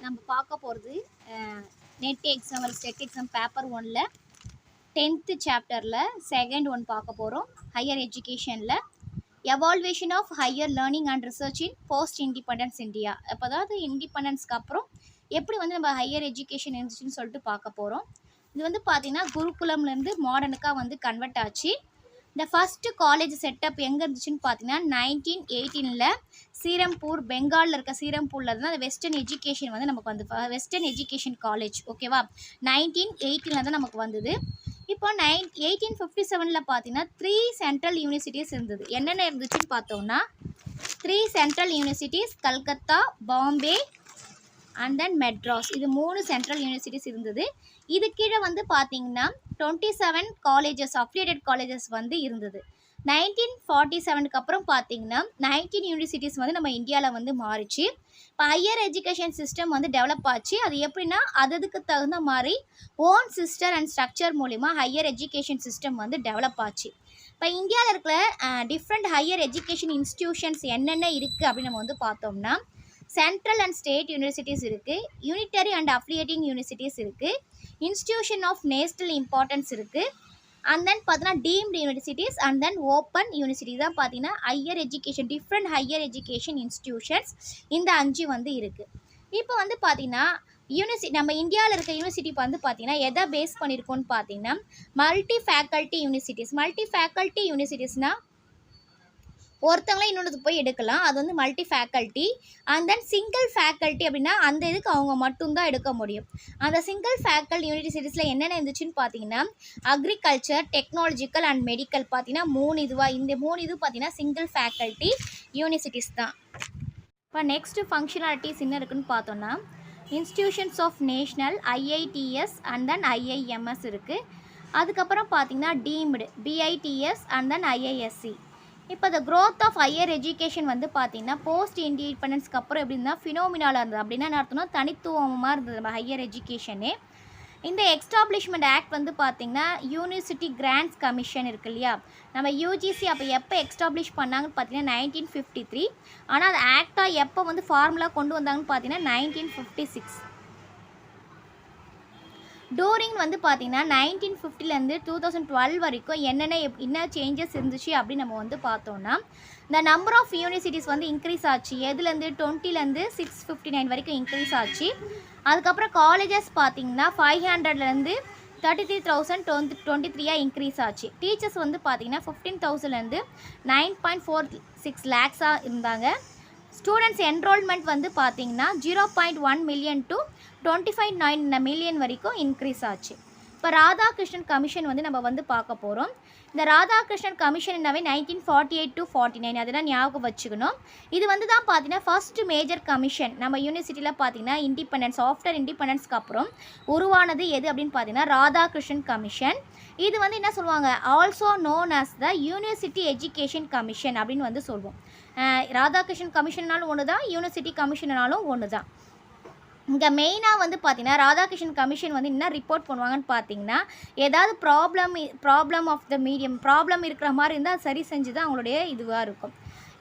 நம்ம பார்க்க போகிறது NET exam SET exam paper 1ல் 10th சாப்டரில் செகண்ட் ஒன் பார்க்க போகிறோம். ஹையர் எஜுகேஷனில் evolution of higher learning and research in post independence India. அப்போ அதாவது இண்டிபெண்டன்ஸ்க்கு அப்புறம் எப்படி வந்து நம்ம ஹையர் எஜுகேஷன் இருந்துச்சுன்னு சொல்லிட்டு பார்க்க போகிறோம். இது வந்து பார்த்திங்கன்னா குருகுலம்லேருந்து மாடர்னுக்காக வந்து கன்வெர்ட் ஆச்சு. இந்த ஃபஸ்ட்டு காலேஜ் செட்டப் எங்கே இருந்துச்சுன்னு பார்த்தீங்கன்னா 1918 சீரம்பூர், பெங்காலில் இருக்க சீரம்பூரில் தான் அந்த வெஸ்டர்ன் எஜுகேஷன் வந்து நமக்கு வந்து வெஸ்டர்ன் எஜுகேஷன் காலேஜ். ஓகேவா, 1918 தான் நமக்கு வந்தது. இப்போ 1857 பார்த்தீங்கன்னா 3 சென்ட்ரல் யூனிவர்சிட்டிஸ் இருந்தது. என்னென்ன இருந்துச்சுன்னு பார்த்தோம்னா 3 central universities, Calcutta, Bombay and then Madras. இது 3 சென்ட்ரல் யூனிவர்சிட்டிஸ் இருந்தது. இது கீழே வந்து பார்த்தீங்கன்னா 27 காலேஜஸ், அஃபிலியேட்டட் காலேஜஸ் வந்து இருந்தது. 1947க்கு அப்புறம் பார்த்தீங்கன்னா 19 யூனிவர்சிட்டிஸ் வந்து நம்ம இந்தியாவில் வந்து மாறிச்சு. இப்போ ஹையர் எஜுகேஷன் சிஸ்டம் வந்து டெவலப் ஆச்சு. அது எப்படின்னா அதுக்கு தகுந்த மாதிரி ஓன் சிஸ்டர் அண்ட் ஸ்ட்ரக்சர் மூலிமா ஹையர் எஜுகேஷன் சிஸ்டம் வந்து டெவலப் ஆச்சு. இப்போ இந்தியாவில் இருக்கிற டிஃப்ரெண்ட் ஹையர் எஜுகேஷன் இன்ஸ்டிடியூஷன்ஸ் என்னென்ன இருக்குது அப்படின்னு நம்ம வந்து பார்த்தோம்னா சென்ட்ரல் அண்ட் ஸ்டேட் யூனிவர்சிட்டிஸ் இருக்குது, யூனிட்டரி அண்ட் அஃபிலியேட்டிங் யூனிவர்சிட்டிஸ் இருக்குது, இன்ஸ்டிடியூஷன் ஆஃப் நேஷனல் இம்பார்ட்டன்ஸ் இருக்குது, அண்ட் தென் பார்த்தீங்கன்னா deemed universities and then open university தான் பார்த்தீங்கன்னா higher education, different higher education institutions இந்த 5 வந்து இருக்குது. இப்போ வந்து பார்த்தீங்கன்னா நம்ம இந்தியாவில் இருக்க யூனிவர்சிட்டி வந்து பார்த்தீங்கன்னா எதை பேஸ் பண்ணியிருக்கோன்னு பார்த்தீங்கன்னா multi faculty universities. Multi faculty யூனிவர்சிட்டிஸ்னால் ஒருத்தவங்களே இன்னொன்று போய் எடுக்கலாம், அது வந்து multi faculty. And then single faculty அப்படின்னா அந்த இதுக்கு அவங்க மட்டும்தான் எடுக்க முடியும். அந்த சிங்கிள் ஃபேக்கல்ட்டி யூனிவர்சிட்டிஸில் என்னென்ன இருந்துச்சுன்னு பார்த்தீங்கன்னா அக்ரிகல்ச்சர், டெக்னாலஜிக்கல் அண்ட் மெடிக்கல் பார்த்தீங்கன்னா 3 இதுவாக, இந்த 3 இது பார்த்தீங்கன்னா சிங்கிள் ஃபேக்கல்ட்டி யூனிவர்சிட்டிஸ் தான். இப்போ நெக்ஸ்ட்டு ஃபங்க்ஷனாலிட்டிஸ் என்ன இருக்குதுன்னு பார்த்தோன்னா institutions of national, IITS and then IIMS இருக்குது. அதுக்கப்புறம் பார்த்தீங்கன்னா deemed, BITS and then IISc. இப்போ இந்த க்ரோத் ஆஃப் ஹையர் எஜுகேஷன் வந்து பார்த்திங்கன்னா போஸ்ட் இண்டிபெண்டன்ஸ்க்கு அப்புறம் எப்படி இருந்தால் ஃபினோமினாலாக இருந்தது. அப்படின்னா என்ன அர்த்தம்னா தனித்துவமாக இருந்தது நம்ம ஹையர் எஜுகேஷனே. இந்த எக்ஸ்டாப்ளிஷ்மெண்ட் ஆக்ட் வந்து பார்த்திங்கன்னா யூனிவர்சிட்டி கிராண்ட்ஸ் கமிஷன் இருக்குது இல்லையா, நம்ம UGC அப்போ எப்போ எக்ஸ்டாப்ளிஷ் பண்ணாங்கன்னு பார்த்தீங்கன்னா 1953. ஆனால் அது ஆக்டாக எப்போ வந்து ஃபார்முலா கொண்டு வந்தாங்கன்னு பார்த்தீங்கன்னா 1956. டூரிங் வந்து பார்த்திங்கன்னா 1950லேருந்து 2012 வரைக்கும் என்ன சேஞ்சஸ் இருந்துச்சு அப்படின்னு நம்ம வந்து பார்த்தோன்னா இந்த நம்பர் ஆஃப் யூனிவர்சிட்டிஸ் வந்து இன்க்ரீஸ் ஆச்சு. எதுலேருந்து 20லேருந்து 659 வரைக்கும் இன்க்ரீஸ் ஆச்சு. அதுக்கப்புறம் காலேஜஸ் பார்த்திங்கன்னா 500லேருந்து 33,023 இன்க்ரீஸ் ஆச்சு. டீச்சர்ஸ் வந்து பார்த்திங்கன்னா 15,000லேருந்து 9.46 lakhs இருந்தாங்க. ஸ்டூடெண்ட்ஸ் என்ரோல்மெண்ட் வந்து பார்த்திங்கன்னா 0.1 million to 25.9 million வரைக்கும் இன்க்ரீஸ் ஆச்சு. இப்போ ராதாகிருஷ்ணன் கமிஷன் வந்து நம்ம வந்து பார்க்க போகிறோம். இந்த ராதாகிருஷ்ணன் கமிஷன்னாவே 1948 to 49 அதெல்லாம் ஞாபகம் வச்சுக்கணும். இது வந்து தான் பார்த்தீங்கன்னா ஃபர்ஸ்ட் மேஜர் கமிஷன் நம்ம யூனிவர்சிட்டியில் பார்த்தீங்கன்னா இண்டிபெண்டன்ஸ், ஆஃப்டர் இண்டிபெண்டன்ஸ்க்கு அப்புறம் உருவானது எது அப்படின்னு பார்த்தீங்கன்னா ராதாகிருஷ்ணன் கமிஷன். இது வந்து என்ன சொல்லுவாங்க, also known as the university education commission அப்படின்னு வந்து சொல்லுவோம். ராதாகிருஷ்ணன் கமிஷன்னாலும் ஒன்று தான், யூனிவர்சிட்டி கமிஷனாலும் ஒன்று தான். இங்கே மெயினாக வந்து பார்த்திங்கன்னா ராதாகிருஷ்ணன் கமிஷன் வந்து என்ன ரிப்போர்ட் பண்ணுவாங்கன்னு பார்த்தீங்கன்னா ஏதாவது problem of the medium, problem இருக்கிற மாதிரி இருந்தால் சரி செஞ்சு தான் அவங்களுடைய இதுவாக இருக்கும்.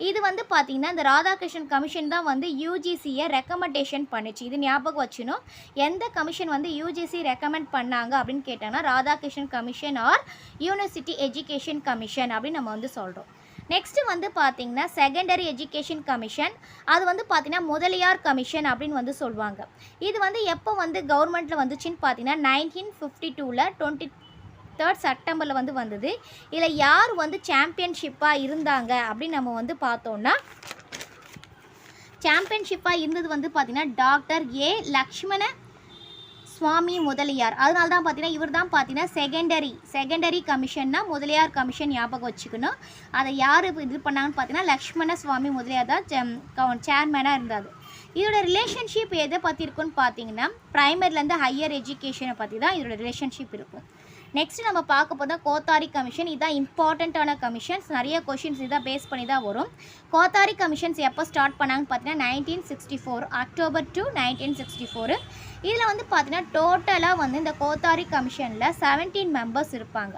இது வந்து பார்த்திங்கன்னா இந்த ராதாகிருஷ்ணன் கமிஷன் தான் வந்து UGCயை ரெக்கமெண்டேஷன் பண்ணிச்சு. இது ஞாபகம் வச்சுணும். எந்த கமிஷன் வந்து UGC ரெக்கமெண்ட் பண்ணாங்க அப்படின்னு கேட்டாங்கன்னா Radhakrishnan commission R university education commission அப்படின்னு நம்ம வந்து சொல்கிறோம். நெக்ஸ்ட்டு வந்து பார்த்திங்கன்னா செகண்டரி எஜுகேஷன் கமிஷன், அது வந்து பார்த்திங்கன்னா முதலியார் கமிஷன் அப்படின்னு வந்து சொல்லுவாங்க. இது வந்து எப்போ வந்து கவர்மெண்ட்டில் வந்துச்சுன்னு பார்த்தீங்கன்னா 1952ல் 23rd செப்டம்பரில் வந்து வந்தது. இதில் யார் வந்து சாம்பியன்ஷிப்பாக இருந்தாங்க அப்படின்னு நம்ம வந்து பார்த்தோன்னா சாம்பியன்ஷிப்பாக இருந்தது வந்து பார்த்திங்கன்னா டாக்டர் A. லக்ஷ்மண சுவாமி முதலியார். அதனால தான் பார்த்தீங்கன்னா இவர் தான் பார்த்தீங்கன்னா செகண்டரி கமிஷன்னா முதலியார் கமிஷன் ஞாபகம் வச்சுக்கணும். அதை யார் இது பண்ணாங்கன்னு பார்த்தீங்கன்னா லக்ஷ்மண சுவாமி முதலியார் தான் சேர்மேனாக இருந்தார். இதோட ரிலேஷன்ஷிப் எதை பற்றி இருக்குன்னு பார்த்தீங்கன்னா ப்ரைமரிலேருந்து ஹையர் எஜுகேஷனை பற்றி தான் இதோட ரிலேஷன்ஷிப் இருக்கும். நெக்ஸ்ட் நம்ம பார்க்க போதா கோத்தாரி கமிஷன். இதுதான் இம்பார்ட்டண்ட்டான கமிஷன்ஸ், நிறைய கொஷின்ஸ் இதை பேஸ் பண்ணி தான் வரும். கோத்தாரி கமிஷன்ஸ் எப்போ ஸ்டார்ட் பண்ணாங்கன்னு பார்த்தீங்கன்னா 1964, அக்டோபர் 2, 1964. இதில் வந்து பார்த்தீங்கன்னா டோட்டலாக வந்து இந்த கோத்தாரி கமிஷனில் 17 மெம்பர்ஸ் இருப்பாங்க.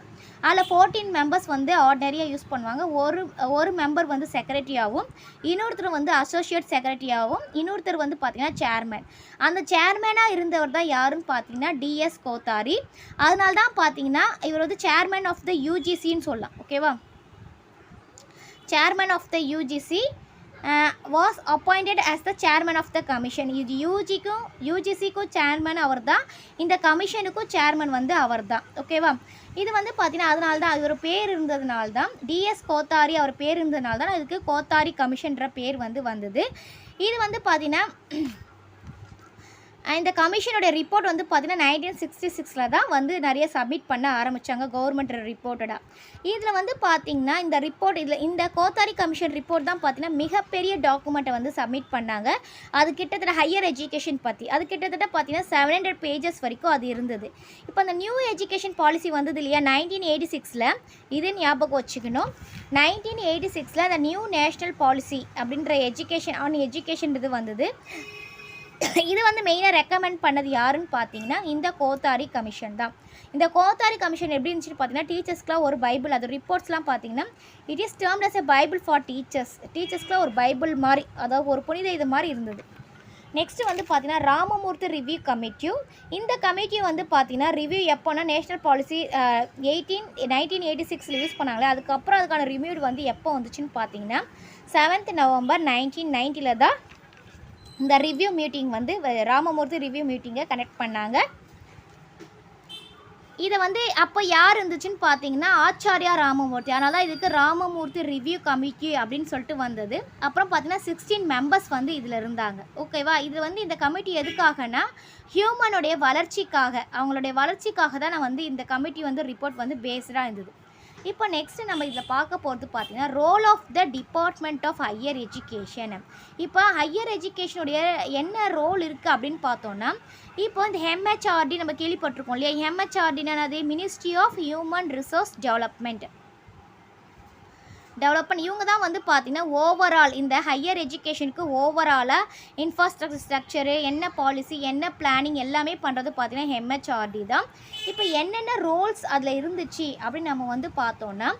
அதில் 14 மெம்பர்ஸ் வந்து ஆர்டினரியாக யூஸ் பண்ணுவாங்க. ஒரு மெம்பர் வந்து செக்ரட்டரியாகவும், இன்னொருத்தர் வந்து அசோசியேட் செக்ரட்டரியாகவும், இன்னொருத்தர் வந்து பார்த்திங்கன்னா சேர்மேன். அந்த சேர்மேனாக இருந்தவர் தான் யாருன்னு பார்த்தீங்கன்னா டிஎஸ் கோத்தாரி. அதனால தான் பார்த்தீங்கன்னா இவர் வந்து சேர்மேன் ஆஃப் த யூஜிசின்னு சொல்லலாம். ஓகேவா? Chairman of the UGC was appointed as the chairman of the commission. இது யூஜிசிக்கும் சேர்மன் அவர் தான், இந்த கமிஷனுக்கும் சேர்மன் வந்து அவர் தான். ஓகேவா? இது வந்து பார்த்தீங்கன்னா அதனால தான் அவர் பேர் இருந்ததுனால தான், டிஎஸ் கோத்தாரி அவர் பேர் இருந்ததுனால தான் இதுக்கு கோத்தாரி கமிஷன்ற பேர் வந்து வந்தது. இது வந்து பார்த்தீங்கன்னா இந்த கமிஷனோட ரிப்போர்ட் வந்து பார்த்தீங்கன்னா 1966 தான் வந்து நிறைய சப்மிட் பண்ண ஆரம்பித்தாங்க கவர்மெண்ட் ரிப்போர்ட்டடாக. இதில் வந்து பார்த்திங்கன்னா இந்த கோத்தாரி கமிஷன் ரிப்போர்ட் தான் பார்த்திங்கன்னா மிகப்பெரிய டாக்குமெண்ட்டை வந்து சப்மிட் பண்ணாங்க. அது கிட்டத்தட்ட ஹையர் எஜுகேஷன் பற்றி அது கிட்டத்தட்ட பார்த்திங்கன்னா 700 பேஜஸ் வரைக்கும் அது இருந்தது. இப்போ அந்த நியூ எஜுகேஷன் பாலிசி வந்தது இல்லையா 1986, இது ஞாபகம் வச்சுக்கணும். 1986 அந்த நியூ நேஷ்னல் பாலிசி அப்படின்ற எஜுகேஷன் இது வந்தது. இது வந்து மெயினாக ரெக்கமெண்ட் பண்ணது யாருன்னு பார்த்தீங்கன்னா இந்த கோத்தாரி கமிஷன் தான். இந்த கோத்தாரி கமிஷன் எப்படி இருந்துச்சுன்னு பார்த்தீங்கன்னா டீச்சர்ஸ்க்குலாம் ஒரு பைபிள், அது ரிப்போர்ட்ஸ்லாம் பார்த்தீங்கன்னா it is termed as a Bible for டீச்சர்ஸ்க்குலாம் ஒரு பைபிள் மாதிரி, அதாவது ஒரு புனித இது மாதிரி இருந்தது. நெக்ஸ்ட் வந்து பார்த்தீங்கன்னா ராமமூர்த்தி ரிவ்யூ கமிட்டி. இந்த கமிட்டி வந்து பார்த்தீங்கன்னா ரிவ்யூ எப்போனா நேஷ்னல் பாலிசி 1986 யூஸ் பண்ணாங்களே, அதுக்கப்புறம் அதுக்கான ரிவ்யூ வந்து எப்போ வந்துச்சுன்னு பார்த்தீங்கன்னா 7th November 1990 தான் இந்த ரிவ்யூ மீட்டிங் வந்து ராமமூர்த்தி ரிவ்யூ மீட்டிங்கை கனெக்ட் பண்ணாங்க. இதை வந்து அப்போ யார் இருந்துச்சுன்னு பார்த்தீங்கன்னா ஆச்சாரியா ராமமூர்த்தி. அதனால தான் இதுக்கு ராமமூர்த்தி ரிவ்யூ கமிட்டி அப்படின்னு சொல்லிட்டு வந்தது. அப்புறம் பார்த்தீங்கன்னா 16 மெம்பர்ஸ் வந்து இதில் இருந்தாங்க. ஓகேவா? இது வந்து இந்த கமிட்டி எதுக்காகனா ஹியூமனுடைய வளர்ச்சிக்காக, அவங்களுடைய வளர்ச்சிக்காக தான் நான் வந்து இந்த கமிட்டி வந்து ரிப்போர்ட் வந்து பேஸ்டாக இருந்தது. இப்போ நெக்ஸ்ட் நம்ம இதில் பார்க்க போகிறது பார்த்தீங்கன்னா role of the department of higher education. இப்போ ஹையர் எஜுகேஷனுடைய என்ன ரோல் இருக்குது அப்படின்னு பார்த்தோன்னா, இப்போ இந்த எம்ஹெச்ஆர்டி நம்ம கேள்விப்பட்டிருக்கோம் இல்லையா, எம்ஹெச்ஆர்டினானது ministry of human resource development. இவங்க தான் வந்து பார்த்திங்கன்னா ஓவரால் இந்த ஹையர் எஜுகேஷனுக்கு ஓவராலாக இன்ஃப்ராஸ்ட்ரக்சரு என்ன பாலிசி என்ன பிளானிங் எல்லாமே பண்ணுறது பார்த்திங்கன்னா எம்ஹெச்ஆர்டி தான். இப்போ என்னென்ன ரோல்ஸ் அதில் இருந்துச்சு அப்படின்னு நம்ம வந்து பார்த்தோன்னா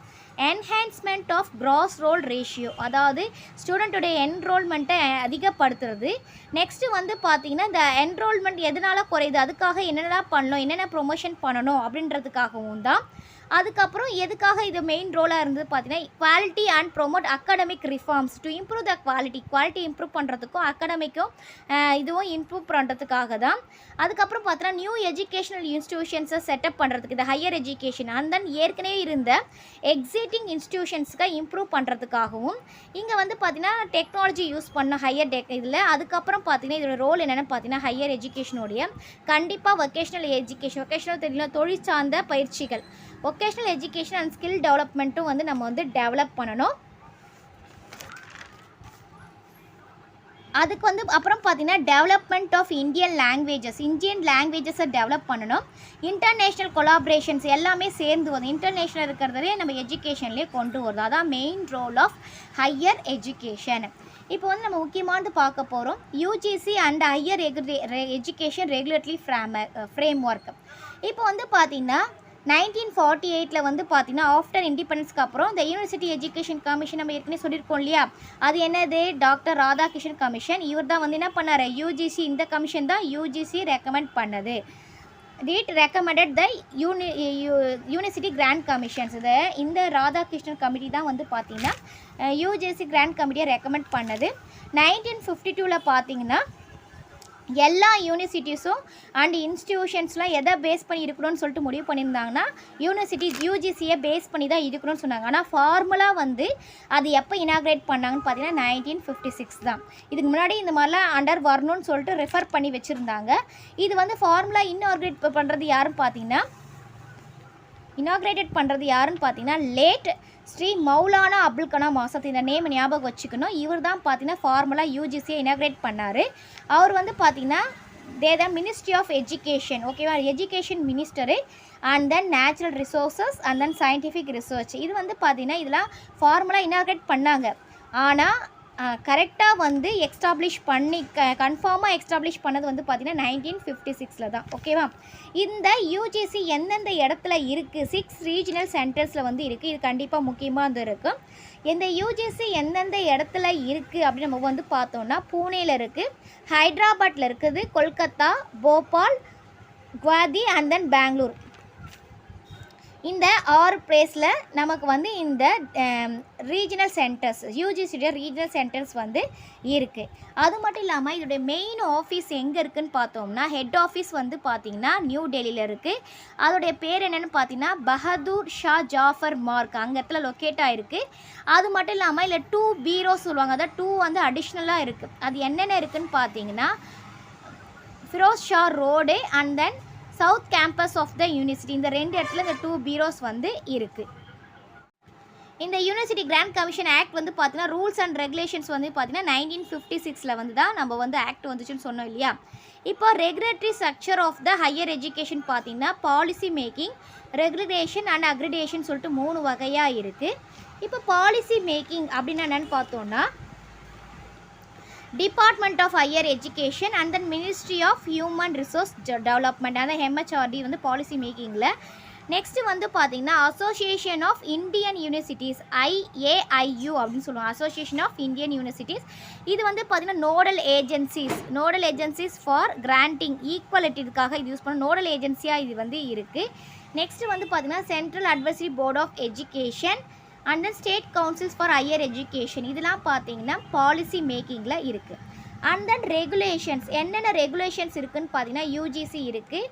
enhancement of gross role ratio, அதாவது ஸ்டூடெண்ட்டுடைய என்ரோல்மெண்ட்டை அதிகப்படுத்துறது. நெக்ஸ்ட்டு வந்து பார்த்திங்கன்னா இந்த என்ரோல்மெண்ட் எதனால் குறையுது, அதுக்காக என்னென்னலாம் பண்ணணும், என்னென்ன ப்ரொமோஷன் பண்ணணும் அப்படின்றதுக்காகவும் தான். அதுக்கப்புறம் எதுக்காக இது மெயின் ரோலாக இருந்தது பார்த்தீங்கன்னா quality and promote academic reforms to improve the quality improve பண்ணுறதுக்கும் அகாடமிக்கும் இதுவும் இம்ப்ரூவ் பண்ணுறதுக்காக தான். அதுக்கப்புறம் பார்த்தீங்கன்னா நியூ எஜுகேஷனல் இன்ஸ்டிடியூஷன்ஸை செட்டப் பண்ணுறதுக்கு இந்த ஹையர் எஜுகேஷன் அண்ட் தென் ஏற்கனவே இருந்த எக்ஸிஸ்டிங் இன்ஸ்டிடியூஷன்ஸுக்கு இம்ப்ரூவ் பண்ணுறதுக்காகவும் இங்கே வந்து பார்த்திங்கன்னா டெக்னாலஜி யூஸ் பண்ண ஹையர் இதில். அதுக்கப்புறம் பார்த்திங்கன்னா இதோட ரோல் என்னென்னு பார்த்தீங்கன்னா ஹையர் எஜுகேஷனுடைய கண்டிப்பாக வொகேஷ்னல் தெரியல தொழில் சார்ந்த பயிற்சிகள், வொகேஷ்னல் எஜுகேஷன் அண்ட் ஸ்கில் டெவலப்மெண்ட்டும் வந்து நம்ம வந்து டெவலப் பண்ணணும். அதுக்கு வந்து அப்புறம் பார்த்தீங்கன்னா டெவலப்மெண்ட் ஆஃப் இந்தியன் லாங்குவேஜஸை டெவலப் பண்ணணும். இன்டர்நேஷ்னல் கொலாபரேஷன்ஸ் எல்லாமே சேர்ந்து வரும். இன்டர்நேஷ்னல் இருக்கிறதே நம்ம எஜுகேஷன்லேயே கொண்டு வருது. அதான் main role of higher education. இப்போ வந்து நம்ம முக்கியமானது பார்க்க போகிறோம் UGC and higher education regulatory framework. இப்போ வந்து பார்த்திங்கன்னா 1948 வந்து பார்த்தீங்கன்னா ஆஃப்டர் இண்டிபெண்டன்ஸ்க்கு அப்புறம் இந்த யூனிவர்சிட்டி எஜுகேஷன் கமிஷன் நம்ம ஏற்கனவே சொல்லியிருக்கோம் இல்லையா, அது என்னது டாக்டர் ராதாகிருஷ்ணன் கமிஷன். இவர் தான் வந்து என்ன பண்ணார், யூஜிசி, இந்த கமிஷன் தான் யூஜிசி ரெக்கமெண்ட் பண்ணது. It recommended the university grant commissions. இந்த ராதாகிருஷ்ணன் கமிட்டி தான் வந்து பார்த்தீங்கன்னா யூஜிசி கிராண்ட் கமிட்டியை ரெக்கமெண்ட் பண்ணது. 1952 பார்த்தீங்கன்னா எல்லா யூனிவர்சிட்டிஸும் அண்ட் இன்ஸ்டிடியூஷன்ஸ்லாம் எதை பேஸ் பண்ணி இருக்கணும்னு சொல்லிட்டு முடிவு பண்ணியிருந்தாங்கன்னா யூஜிசியை பேஸ் பண்ணி தான் இருக்கணும்னு சொன்னாங்க. ஆனால் ஃபார்முலா வந்து அது எப்போ இனாக்ரேட் பண்ணாங்கன்னு பார்த்தீங்கன்னா 1956 தான். இதுக்கு முன்னாடி இந்த மாதிரிலாம் அண்டர் வரணும்னு சொல்லிட்டு ரெஃபர் பண்ணி வச்சுருந்தாங்க. இது வந்து ஃபார்முலா இன்னாக்ரேட் பண்ணுறது யாருன்னு பார்த்தீங்கன்னா லேட் ஸ்ரீ மௌலானா அப்துல் கலாம் ஆசாத். இந்த நேம் ஞாபகம் வச்சுக்கணும். இவர் தான் பார்த்தீங்கன்னா ஃபார்முலா யூஜிசியை இனாக்ரேட் பண்ணார். அவர் வந்து பார்த்தீங்கன்னா தான் மினிஸ்ட்ரி ஆஃப் எஜுகேஷன், ஓகேவா, education minister and then natural resources and then scientific research. இது வந்து பார்த்தீங்கன்னா இதெல்லாம் ஃபார்முலா இனாக்ரேட் பண்ணாங்க. ஆனால் கரெக்டாக வந்து எக்ஸ்டாப்ளிஷ் பண்ணி கன்ஃபார்மாக எக்ஸ்டாப்ளிஷ் பண்ணது வந்து பார்த்திங்கன்னா 1956 தான். ஓகேவா? இந்த யூஜிசி எந்தெந்த இடத்துல இருக்குது, 6 ரீஜனல் சென்டர்ஸில் வந்து இருக்குது. இது கண்டிப்பாக முக்கியமாக வந்து இருக்கும். இந்த யூஜிசி எந்தெந்த இடத்துல இருக்குது அப்படின்னு நம்ம வந்து பார்த்தோன்னா, பூனேயில் இருக்குது, ஹைதராபாத்தில் இருக்குது, கொல்கத்தா, போபால், குவாதி அண்ட் தென் பெங்களூர். இந்த 6 பிளேஸில் நமக்கு வந்து இந்த ரீஜனல் சென்டர்ஸ், யூஜிசியோட ரீஜனல் சென்டர்ஸ் வந்து இருக்குது. அது மட்டும் இல்லாமல் இதோடைய மெயின் ஆஃபீஸ் எங்கே இருக்குதுன்னு பார்த்தோம்னா, ஹெட் ஆஃபீஸ் வந்து பார்த்திங்கன்னா நியூ டெல்லியில் இருக்குது. அதோடைய பேர் என்னென்னு பார்த்தீங்கன்னா பஹதூர் ஷா ஜாஃபர் மார்க், அங்கே இடத்துல லொக்கேட் ஆகிருக்கு. அது மட்டும் இல்லாமல் இல்லை 2 பீரோஸ் சொல்லுவாங்க, அதாவது 2 வந்து அடிஷ்னலாக இருக்குது. அது என்னென்ன இருக்குதுன்னு பார்த்தீங்கன்னா, Feroz Shah road and then south campus of the university. இந்த 2 இடத்துல இந்த 2 பீரோஸ் வந்து இருக்குது. இந்த யூனிவர்சிட்டி கிராண்ட் கமிஷன் ஆக்ட் வந்து பார்த்தீங்கன்னா ரூல்ஸ் அண்ட் ரெகுலேஷன்ஸ் வந்து பார்த்தீங்கன்னா 1956 வந்து தான் நம்ம வந்து ஆக்ட் வந்துச்சுன்னு சொன்னோம் இல்லையா. இப்போ regulatory structure of the higher education பார்த்தீங்கன்னா policy making, regulation and accreditation சொல்லிட்டு 3 வகையாக இருக்குது. இப்போ பாலிசி மேக்கிங் அப்படின்னா என்னென்னு பார்த்தோன்னா, department of higher education and then ministry of human resource development, அந்த MHRD வந்து பாலிசி மேக்கிங்கில். நெக்ஸ்ட்டு வந்து பார்த்திங்கன்னா association of Indian universities, IAIU அப்படின்னு சொல்லுவாங்க, அசோசியேஷன் ஆஃப் இந்தியன் யூனிவர்சிட்டிஸ். இது வந்து பார்த்திங்கன்னா நோடல் ஏஜென்சிஸ் ஃபார் கிராண்டிங் ஈக்குவலிட்டிக்காக இது யூஸ் பண்ண நோடல் ஏஜென்சியாக இது வந்து இருக்குது. நெக்ஸ்ட்டு வந்து பார்த்திங்கன்னா central advisory board of education and then state councils for higher education. இதெல்லாம் பார்த்தீங்கன்னா பாலிசி மேக்கிங்கில் இருக்குது. அண்ட் தென் ரெகுலேஷன்ஸ், என்னென்ன ரெகுலேஷன்ஸ் இருக்குதுன்னு பார்த்தீங்கன்னா யூஜிசி இருக்குது,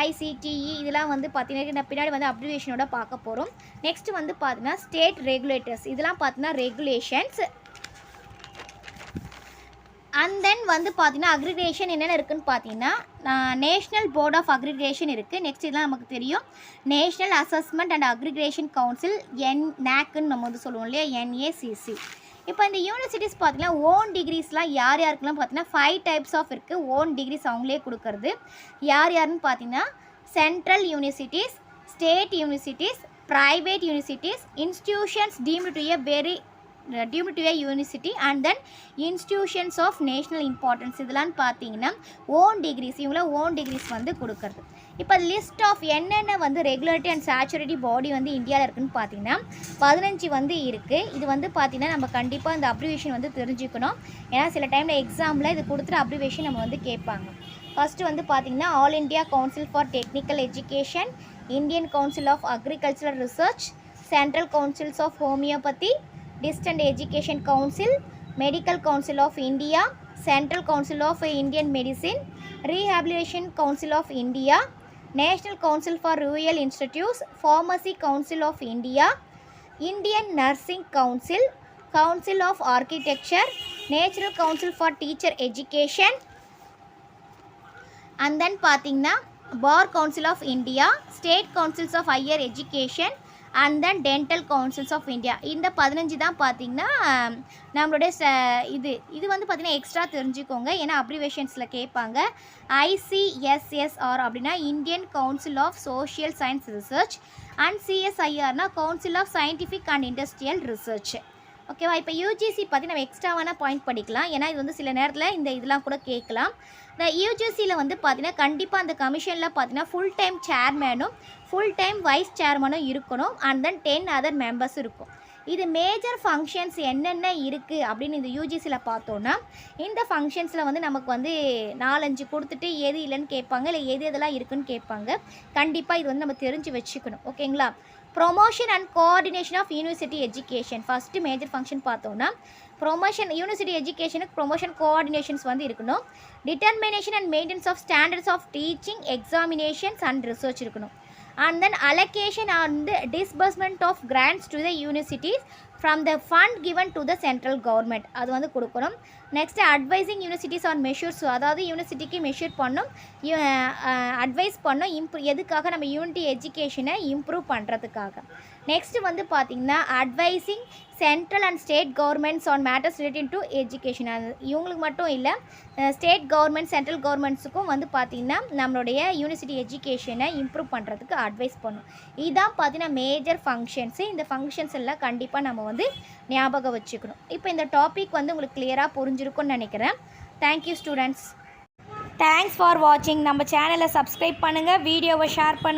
AICTE இதெல்லாம் வந்து பார்த்தீங்கன்னா பின்னாடி வந்து அப்ரிவேஷனோட பார்க்க போகிறோம். நெக்ஸ்ட் வந்து பார்த்தீங்கன்னா ஸ்டேட் ரெகுலேட்டர்ஸ், இதெல்லாம் பார்த்தீங்கன்னா ரெகுலேஷன்ஸ். அண்ட் தென் வந்து பார்த்தீங்கன்னா அக்ரிகேஷன் என்னென்ன இருக்குதுன்னு பார்த்தீங்கன்னா நேஷ்னல் போர்ட் ஆஃப் அக்ரிகேஷன் இருக்குது. நெக்ஸ்ட் இதெல்லாம் நமக்கு தெரியும், national assessment and accreditation council, NACன்னு நம்ம வந்து சொல்லுவோம் இல்லையா, NACC. இப்போ இந்த யூனிவர்சிட்டிஸ் பார்த்தீங்கன்னா ஓன் டிகிரிஸ்லாம் யார் யாருக்கெல்லாம் பார்த்தீங்கன்னா 5 டைப்ஸ் ஆஃப் இருக்குது. ஓன் டிகிரிஸ் அவங்களே கொடுக்கறது யாருன்னு பார்த்தீங்கன்னா central universities, state universities, private universities, institutions deemed to a university and then institutions of national importance. இதெல்லாம் பார்த்தீங்கன்னா ஓன் டிகிரிஸ், இவங்கள ஓன் டிகிரிஸ் வந்து கொடுக்கறது. இப்போ லிஸ்ட் ஆஃப் என்னென்ன வந்து ரெகுலேட்டரி அண்ட் சேச்சுரிட்டி பாடி வந்து இந்தியாவில் இருக்குதுன்னு பார்த்தீங்கன்னா 15 வந்து இருக்குது. இது வந்து பார்த்திங்கன்னா நம்ம கண்டிப்பாக இந்த அப்ரிவேஷன் வந்து தெரிஞ்சுக்கணும். ஏன்னா சில டைமில் எக்ஸாமில் இது கொடுத்துட்டு அப்ரிவேஷன் நம்ம வந்து கேட்பாங்க. ஃபஸ்ட்டு வந்து பார்த்திங்கன்னா all India council for technical education, Indian council of agricultural research, central councils of homoeopathy, distance education council, medical council of India, central council of Indian medicine, rehabilitation council of India, national council for rural institutes, pharmacy council of India, Indian nursing council, council of architecture, natural council for teacher education, and then பார்த்திங்கன்னா bar council of India, state councils of higher education and then dental councils of India. இந்த 15 தான் பார்த்திங்கன்னா நம்மளுடைய இது வந்து பார்த்திங்கன்னா extra தெரிஞ்சுக்கோங்க, ஏன்னா அப்ரிவேஷன்ஸில் கேட்பாங்க. ICSSR அப்படின்னா Indian council of social science research and CSIRனா council of scientific and industrial research. ஓகேவா? இப்போ யூஜிசி பற்றி நம்ம எக்ஸ்ட்ராவான பாயிண்ட் படிக்கலாம், ஏன்னா இது வந்து சில நேரத்தில் இதெல்லாம் கூட கேட்கலாம். இந்த யூஜிசியில் வந்து பார்த்திங்கன்னா கண்டிப்பாக அந்த கமிஷனில் பார்த்திங்கன்னா ஃபுல் டைம் சேர்மேனும் ஃபுல் டைம் வைஸ் சேர்மனும் இருக்கணும் அண்ட் தென் 10 அதர் மெம்பர்ஸ் இருக்கும். இது மேஜர் ஃபங்க்ஷன்ஸ் என்னென்ன இருக்குது அப்படின்னு இந்த யூஜிசியில் பார்த்தோன்னா, இந்த ஃபங்க்ஷன்ஸில் வந்து நமக்கு வந்து 4-5 கொடுத்துட்டு எது இல்லைன்னு கேட்பாங்க, இல்லை எதெல்லாம் இருக்குதுன்னு கேட்பாங்க. கண்டிப்பாக இது வந்து நம்ம தெரிஞ்சு வச்சுக்கணும். ஓகேங்களா? Promotion and coordination of university education, first major function பார்த்தோன்னா ப்ரொமோஷன், யூனிவர்சிட்டி எஜுகேஷனுக்கு ப்ரொமோஷன் கோஆர்டினேஷன்ஸ் வந்து இருக்கணும். Determination and maintenance of standards of teaching, examinations and research இருக்கணும். And then allocation and disbursement of grants to the universities from the fund given to the central government, அது வந்து கொடுக்கணும். Next advising universities on measures, அதாவது யூனிவர்சிட்டிக்கு measure பண்ணும், advice பண்ணும், எதுக்காக நம்ம யூனிட்டி எஜுகேஷனை இம்ப்ரூவ் பண்ணுறதுக்காக. நெக்ஸ்ட்டு வந்து பார்த்திங்கன்னா advising central and state governments on matters related to education. அது இவங்களுக்கு மட்டும் இல்லை, ஸ்டேட் கவர்மெண்ட் சென்ட்ரல் கவர்மெண்ட்ஸுக்கும் வந்து பார்த்திங்கன்னா நம்மளுடைய யூனிவர்சிட்டி எஜுகேஷனை இம்ப்ரூவ் பண்ணுறதுக்கு அட்வைஸ் பண்ணும். இதுதான் பார்த்திங்கன்னா மேஜர் ஃபங்க்ஷன்ஸு. இந்த ஃபங்க்ஷன்ஸ் எல்லாம் கண்டிப்பாக நம்ம வந்து ஞாபகம் வச்சுக்கணும். இப்போ இந்த டாபிக் வந்து உங்களுக்கு கிளியராக புரிஞ்சிருக்கும்னு நினைக்கிறேன். Thank you students. தேங்க்ஸ் ஃபார் வாட்சிங். நம்ம சேனலை சப்ஸ்கிரைப் பண்ணுங்கள், வீடியோவை ஷேர் பண்ணுங்கள்.